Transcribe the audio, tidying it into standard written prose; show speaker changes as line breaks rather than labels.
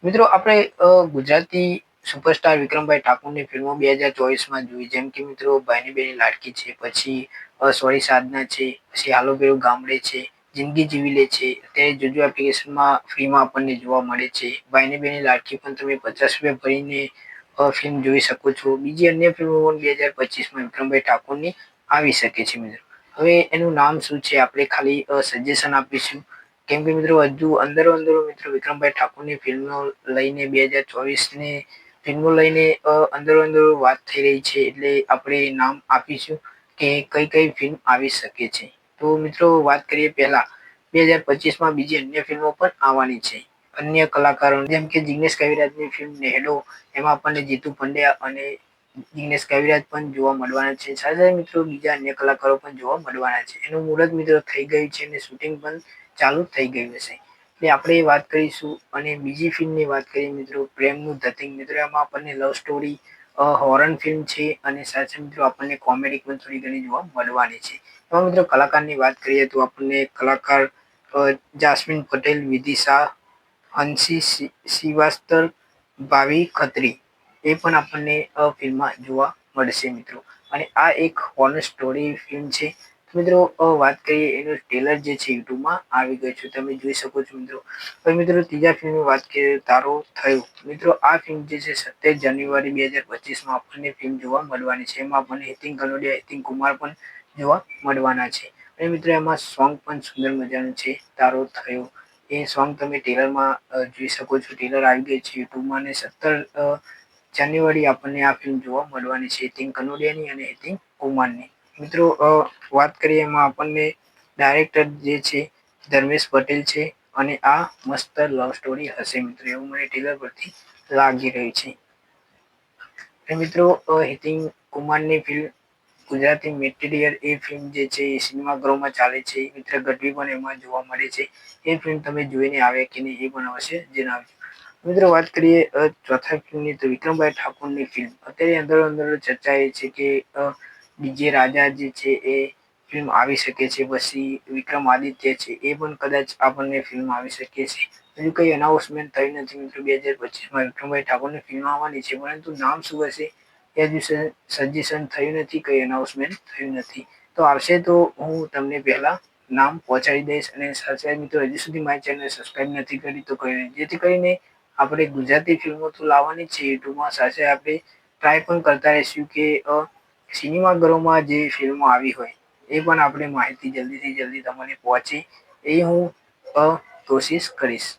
મિત્રો આપણે ગુજરાતી સુપરસ્ટાર વિક્રમભાઈ ઠાકોરની ફિલ્મો 2024માં જોઈ. જેમ કે મિત્રો ભાઈની બેની લાડકી છે, પછી સોરી સાધના છે, પછી હાલો પેલું ગામડે છે, જિંદગી જીવી લે છે, અત્યારે જોજો એપ્લિકેશનમાં ફ્રીમાં આપણને જોવા મળે છે. ભાઈની બેની લાડકી પણ તમે 50 રૂપિયા ભરીને ફિલ્મ જોઈ શકો છો. બીજી અન્ય ફિલ્મો પણ 2025માં વિક્રમભાઈ ઠાકોરની આવી શકે છે મિત્રો. હવે એનું નામ શું છે આપણે ખાલી સજેશન આપીશું. કેમ કે મિત્રો હજુ અંદરો મિત્રો વિક્રમભાઈ ઠાકોરની ફિલ્મો લઈને 2024ની ફિલ્મો લઈને અંદરો વાત થઈ રહી છે, એટલે આપણે નામ આપીશું કે કઈ કઈ ફિલ્મ આવી શકે છે. તો મિત્રો વાત કરીએ પહેલા 2025માં બીજી અન્ય ફિલ્મો પણ આવવાની છે. અન્ય કલાકારો જેમ કે જિગ્નેશ કવિરાજની ફિલ્મ નેહડો, એમાં આપણને જીતુ પંડ્યા અને જિગ્નેશ કવિરાજ પણ જોવા મળવાના છે. સાથે મિત્રો બીજા અન્ય કલાકારો પણ જોવા મળવાના છે. એનું મુહૂર્ત મિત્રો થઈ ગયું છે અને શૂટિંગ પણ ચાલુ થઈ ગયું છે. એટલે આપણે વાત કરીશું. અને બીજી ફિલ્મની વાત કરીએ મિત્રો પ્રેમનું ધતિંગ. મિત્રો એમાં આપણને લવ સ્ટોરી હોરર ફિલ્મ છે અને સાથે મિત્રો આપણને કોમેડી પણ થોડી ઘણી જોવા મળવાની છે. એમાં મિત્રો કલાકારની વાત કરીએ તો આપણને કલાકાર જાસ્મીન પટેલ, વિધિ શાહ, હંસી શ્રીવાસ્તવ, ભાવિ ખત્રી એ પણ આપણને ફિલ્મમાં જોવા મળશે મિત્રો. અને આ એક હોરર સ્ટોરી ફિલ્મ છે. મિત્રો વાત કરીએ એનું ટ્રેલર જે છે યુટ્યુબમાં આવી ગયું છે, તમે જોઈ શકો છો મિત્રો. હવે મિત્રો ત્રીજા ફિલ્મની વાત કરીએ તારો થયો. મિત્રો આ ફિલ્મ જે છે 27 જાન્યુઆરી 2025માં આપણને ફિલ્મ જોવા મળવાની છે. એમાં આપણને હિતિન કનોડિયા, હિતિન કુમાર પણ જોવા મળવાના છે. અને મિત્રો એમાં સોંગ પણ સુંદર મજાનું છે તારો થયો. એ સોંગ તમે ટ્રેલરમાં જોઈ શકો છો. ટ્રેલર આવી ગઈ છે યુટ્યુબમાં અને 17 જાન્યુઆરી આપણને આ ફિલ્મ જોવા મળવાની છે હિતિન કનોડિયાની અને હિતિન કુમારની. મિત્રો વાત કરીએ એમાં આપણને ડાયરેક્ટર જે છે ધર્મેશ પટેલ છે અને આ મસ્ત લવ સ્ટોરી હશે મિત્રો, એવું મને ટ્રેલર પરથી લાગી રહ્યું છે. અને મિત્રો હિતિન કુમારની ફિલ્મ ગુજરાતી મેટીરિયલ એ ફિલ્મ જે છે એ સિનેમાગૃહમાં ચાલે છે. મિત્ર ગઢવી પણ એમાં જોવા મળે છે. એ ફિલ્મ તમે જોઈને આવ્યા કે નહીં એ પણ અવશ્ય જણાવજો. મિત્રો વાત કરીએ ચોથા ફિલ્મની તો વિક્રમભાઈ ઠાકોરની ફિલ્મ. અત્યારે અંદર ચર્ચા એ છે કે ડીજે રાજા જે છે એ ફિલ્મ આવી શકે છે. પછી વિક્રમાદિત્ય છે એ પણ કદાચ આપણને ફિલ્મ આવી શકે છે. હજુ કઈ અનાઉન્સમેન્ટ થયું નથી મિત્રો 2025માં વિક્રમભાઈ ઠાકોરની ફિલ્મ આવવાની છે, પરંતુ નામ શું હશે એ હજુ સજેશન થયું નથી, કઈ અનાઉન્સમેન્ટ થયું નથી. તો આવશે તો હું તમને પહેલા નામ પહોંચાડી દઈશ. અને સાથે મિત્રો હજુ સુધી મારી ચેનલ સબસ્ક્રાઇબ નથી કરી તો કરી, જેથી કરીને આપણે ગુજરાતી ફિલ્મો તો લાવવાની જ છે યુટ્યુબમાં, સાથે આપણે ટ્રાય પણ કરતા રહીશું કે સિનેમાઘરોમાં જે ફિલ્મો આવી હોય એ પણ આપણે માહિતી જલ્દીથી જલ્દી તમને પહોંચે એ હું કોશિશ કરીશ.